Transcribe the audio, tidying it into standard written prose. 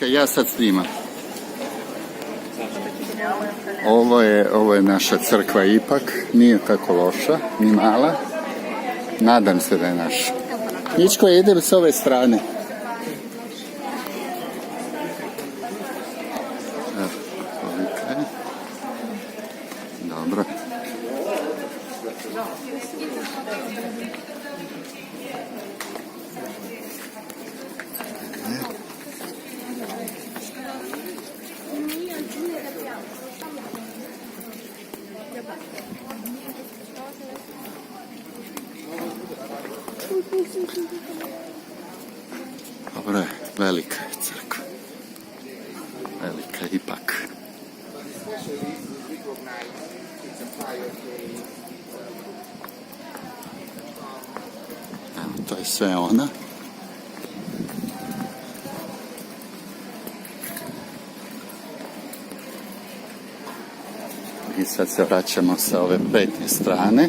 Ja sad snimam. Ovo je naša crkva ipak, nije tako loša, ni mala. Nadam se da je naša. Mičko, idem s ove strane. Dobro. Dobro je, velika je crkva. Velika ipak. Evo, to je sve ona. I sad se vraćamo sa ove prednje strane.